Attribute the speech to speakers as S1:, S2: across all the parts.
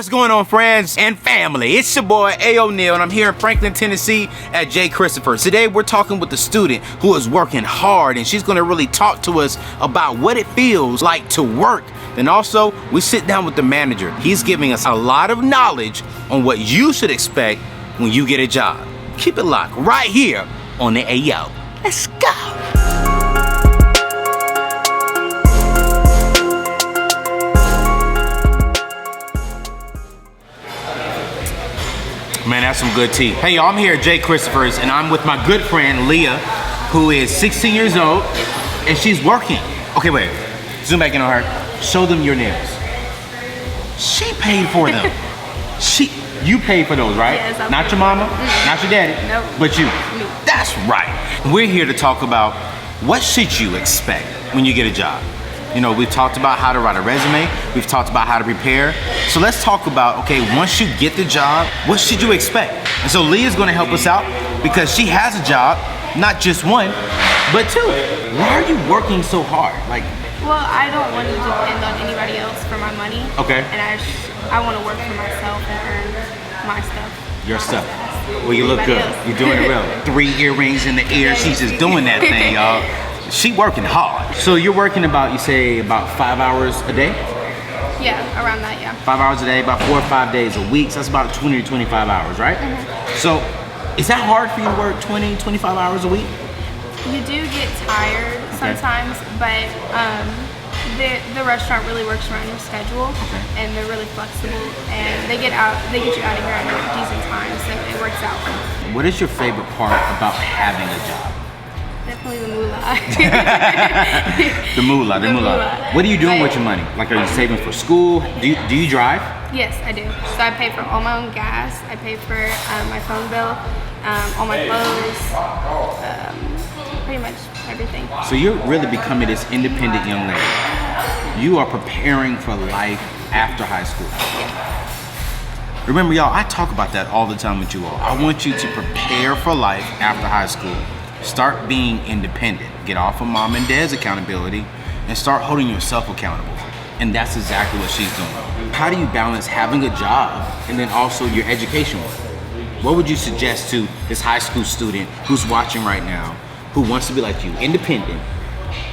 S1: What's going on, friends and family? It's your boy A. O'Neal, and I'm here in Franklin, Tennessee at J. Christopher's. Today we're talking with a student who is working hard, and she's gonna really talk to us about what it feels like to work. Then also, we sit down with the manager. He's giving us a lot of knowledge on what you should expect when you get a job. Keep it locked right here on the AO. Let's go. Man, that's some good tea. Hey y'all, I'm here at J. Christopher's and I'm with my good friend Leah, who is 16 years old and she's working. Okay, wait, zoom back in on her. Show them your nails. She paid for them. You paid for those, right?
S2: Yes,
S1: not your mama, not your daddy,
S2: nope.
S1: But you.
S2: Me.
S1: That's right. We're here to talk about what should you expect when you get a job. You know, we've talked about how to write a resume. We've talked about how to prepare. So let's talk about, okay, once you get the job, what should you expect? And so Leah's gonna help us out because she has a job, not just one, but two. Why are you working so hard? Like,
S2: well, I don't want to depend on anybody else for my money.
S1: Okay.
S2: And I want to work for myself and earn my stuff.
S1: your stuff. Well, you look good. You're doing it well. 3 earrings in the ear. She's just doing that thing, y'all. She working hard. So you're working about, you say, about 5 hours a day?
S2: Yeah, around that, yeah.
S1: 5 hours a day, about 4 or 5 days a week. So that's about 20 to 25 hours, right? Mm-hmm. So is that hard for you to work 20, 25 hours a week?
S2: You do get tired sometimes, but the restaurant really works around your schedule, and they're really flexible, and they get you out of here at a decent time, so it works out.
S1: What is your favorite part about having a job?
S2: Definitely the moolah.
S1: The moolah. What are you doing with your money? Like, are you saving for school? Do you drive?
S2: Yes, I do. So I pay for all my own gas. I pay for my phone bill, all my clothes, pretty much everything. So
S1: you're really becoming this independent young lady. You are preparing for life after high school.
S2: Yeah.
S1: Remember, y'all, I talk about that all the time with you all. I want you to prepare for life after high school. Start being independent. Get off of mom and dad's accountability and start holding yourself accountable. And that's exactly what she's doing. How do you balance having a job and then also your education work? What would you suggest to this high school student who's watching right now, who wants to be like you, independent,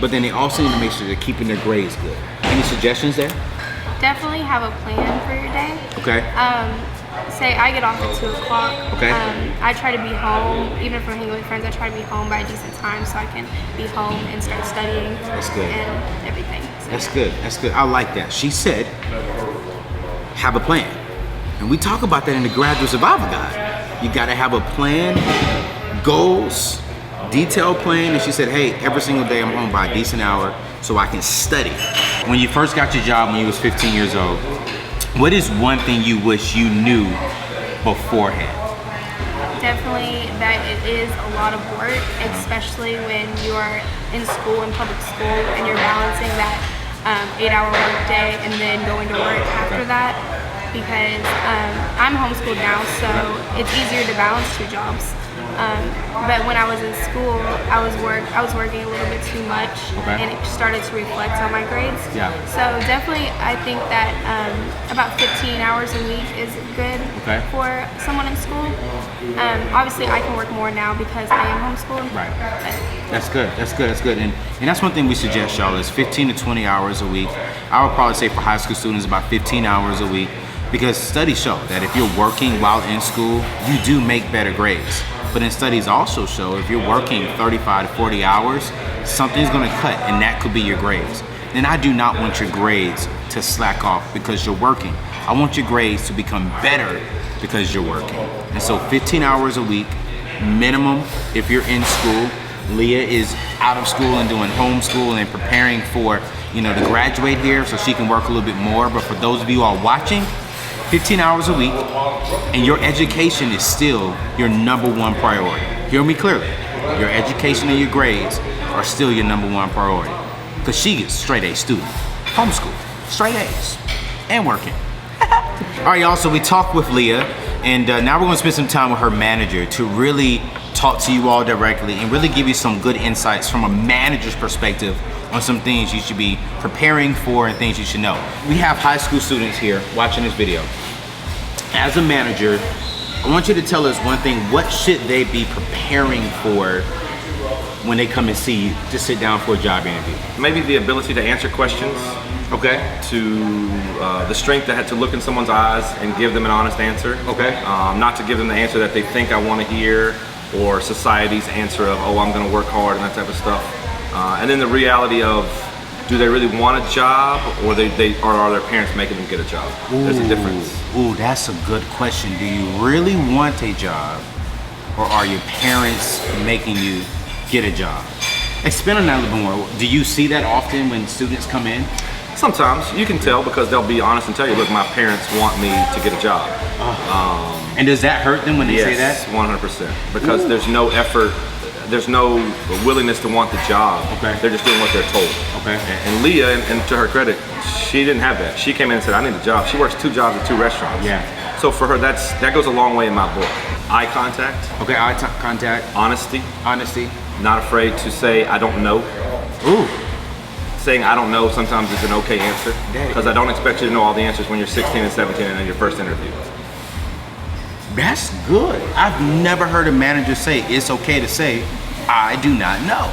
S1: but then they also need to make sure they're keeping their grades good? Any suggestions there?
S2: Definitely have a plan for your day.
S1: Okay.
S2: Say I get off at 2 o'clock.
S1: Okay.
S2: I try to be home, even if I'm hanging with friends, I try to be home by a decent time so I can be home and start studying.
S1: That's good.
S2: And everything. So,
S1: That's good. That's good. I like that. She said, have a plan. And we talk about that in the Graduate Survival Guide. You gotta have a plan, goals, detailed plan. And she said, hey, every single day I'm home by a decent hour so I can study. When you first got your job when you was 15 years old, what is one thing you wish you knew beforehand?
S2: Definitely that it is a lot of work, especially when you are in school, in public school, and you're balancing that 8-hour work day and then going to work after that. Because I'm homeschooled now, so it's easier to balance 2 jobs. But when I was in school, I was working a little bit too much, and it started to reflect on my grades. Yeah. So definitely, I think that about 15 hours a week is good for someone in school. Obviously, I can work more now because I am homeschooled. Right.
S1: That's good. That's good. That's good. And that's one thing we suggest, y'all, is 15 to 20 hours a week. I would probably say for high school students about 15 hours a week, because studies show that if you're working while in school, you do make better grades. But then studies also show if you're working 35 to 40 hours, something's gonna cut, and that could be your grades. And I do not want your grades to slack off because you're working. I want your grades to become better because you're working. And so 15 hours a week, minimum, if you're in school. Leah is out of school and doing homeschool and preparing for, to graduate here so she can work a little bit more. But for those of you who are watching, 15 hours a week, and your education is still your #1 priority. Hear me clearly. Your education and your grades are still your #1 priority. Because she is straight A student, homeschool, straight A's, and working. All right, y'all, so we talked with Leah, and now we're gonna spend some time with her manager to really talk to you all directly and really give you some good insights from a manager's perspective on some things you should be preparing for and things you should know. We have high school students here watching this video. as a manager, I want you to tell us one thing. What should they be preparing for when they come and see you to sit down for a job interview?
S3: Maybe the ability to answer questions.
S1: Okay.
S3: To the strength to look in someone's eyes and give them an honest answer.
S1: Okay.
S3: Not to give them the answer that they think I want to hear, or society's answer of, oh, I'm going to work hard and that type of stuff. And then the reality of, do they really want a job, or or are their parents making them get a job? There's a difference.
S1: Ooh, that's a good question. Do you really want a job, or are your parents making you get a job? Expand on that a little bit more. Do you see that often when students come in?
S3: Sometimes you can tell, because they'll be honest and tell you, look, my parents want me to get a job.
S1: And does that hurt them when they say that?
S3: Yes, 100%. Because there's no effort, there's no willingness to want the job.
S1: Okay.
S3: They're just doing what they're told.
S1: Okay.
S3: And Leah, and to her credit, she didn't have that. She came in and said, I need a job. She works 2 jobs at 2 restaurants.
S1: Yeah.
S3: So for her, that goes a long way in my book. Eye contact.
S1: Okay, contact.
S3: Honesty.
S1: Honesty.
S3: Not afraid to say, I don't know.
S1: Ooh.
S3: Saying I don't know sometimes is an okay answer, because I don't expect you to know all the answers when you're 16 and 17 and in your first interview.
S1: That's good. I've never heard a manager say it's okay to say, I do not know.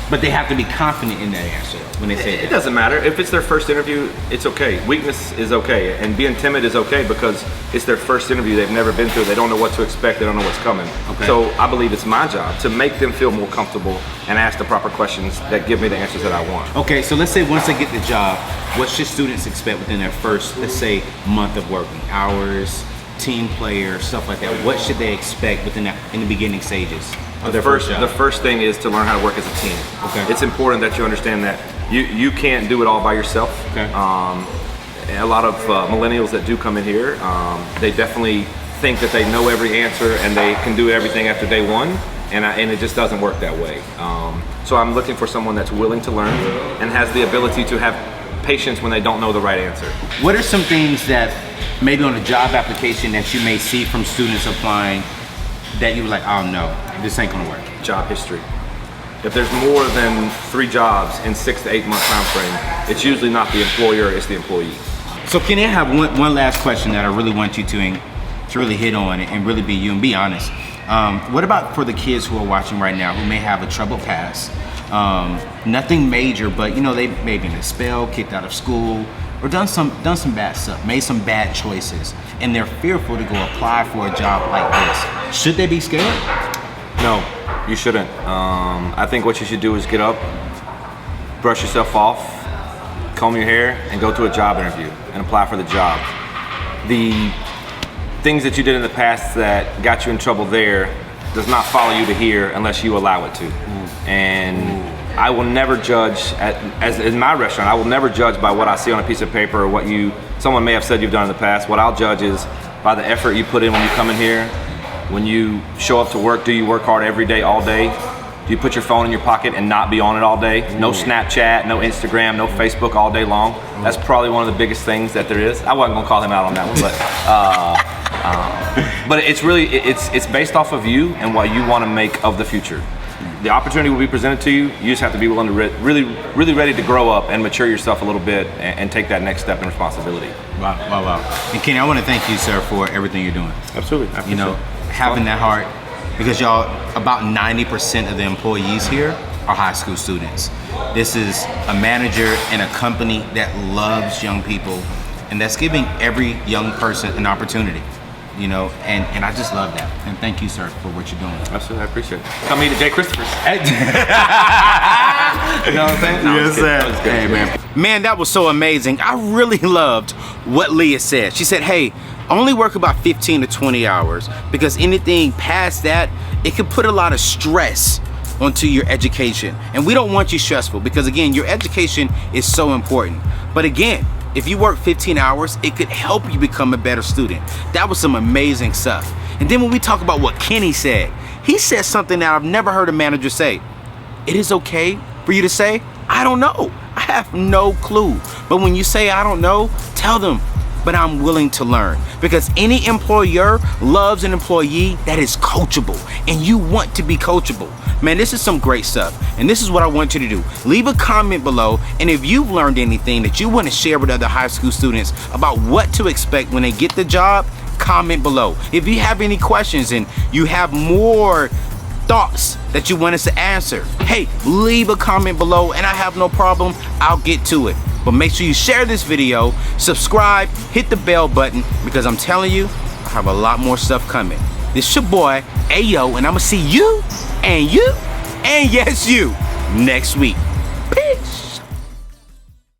S1: But they have to be confident in that answer when they say that.
S3: It doesn't matter. If it's their first interview, it's okay. Weakness is okay. And being timid is okay, because it's their first interview. They've never been through it. They don't know what to expect. They don't know what's coming.
S1: Okay.
S3: So I believe it's my job to make them feel more comfortable and ask the proper questions that give me the answers that I want.
S1: Okay, so let's say once they get the job, what should students expect within their first, let's say, month of working? Hours, team player, stuff like that. What should they expect within in the beginning stages of their first job?
S3: The first thing is to learn how to work as a team.
S1: Okay.
S3: It's important that you understand that you can't do it all by yourself.
S1: Okay.
S3: A lot of millennials that do come in here, they definitely think that they know every answer and they can do everything after day one, and it just doesn't work that way. So I'm looking for someone that's willing to learn and has the ability to have patience when they don't know the right answer.
S1: What are some things that maybe on a job application that you may see from students applying that you were like, oh no, this ain't gonna work?
S3: Job history. If there's more than 3 jobs in 6 to 8 month time frame, it's usually not the employer, it's the employee.
S1: So Kenny, I have one last question that I really want you to really hit on and really be you and be honest. What about for the kids who are watching right now who may have a troubled past? Nothing major, but you know, they may be expelled, kicked out of school, or done some bad stuff, made some bad choices, and they're fearful to go apply for a job like this. Should they be scared?
S3: No, you shouldn't. I think what you should do is get up, brush yourself off, comb your hair, and go to a job interview and apply for the job. The things that you did in the past that got you in trouble there does not follow you to here unless you allow it to. And I will never judge, as in my restaurant, I will never judge by what I see on a piece of paper or what someone may have said you've done in the past. What I'll judge is by the effort you put in when you come in here, when you show up to work. Do you work hard every day, all day? Do you put your phone in your pocket and not be on it all day? No Snapchat, no Instagram, no Facebook all day long. That's probably one of the biggest things that there is. I wasn't gonna call him out on that one, but it's really, it's based off of you and what you wanna make of the future. The opportunity will be presented to you. You just have to be willing to really ready to grow up and mature yourself a little bit and take that next step in responsibility.
S1: Wow. And Kenny, I wanna thank you, sir, for everything you're doing.
S3: Absolutely.
S1: You know, having that heart, because y'all, about 90% of the employees here are high school students. This is a manager and a company that loves young people and that's giving every young person an opportunity, you know, and I just love that. And thank you, sir, for what you're doing.
S3: Absolutely, I appreciate it. Come meet at Jay Christopher's.
S1: You know what I'm saying? Yes, sir. Hey, man, that was so amazing. I really loved what Leah said. She said, hey, only work about 15 to 20 hours because anything past that, it could put a lot of stress onto your education. And we don't want you stressful because again, your education is so important. But again, if you work 15 hours, it could help you become a better student. That was some amazing stuff. And then when we talk about what Kenny said, he said something that I've never heard a manager say. It is okay for you to say, I don't know. I have no clue. But when you say, I don't know, tell them, but I'm willing to learn. Because any employer loves an employee that is coachable, and you want to be coachable. Man, this is some great stuff, and this is what I want you to do. Leave a comment below, and if you've learned anything that you want to share with other high school students about what to expect when they get the job, comment below. If you have any questions and you have more thoughts that you want us to answer, hey, leave a comment below and I have no problem, I'll get to it. But make sure you share this video, subscribe, hit the bell button, because I'm telling you, I have a lot more stuff coming. This your boy, Ayo, and I'm gonna see you, and yes, you, next week.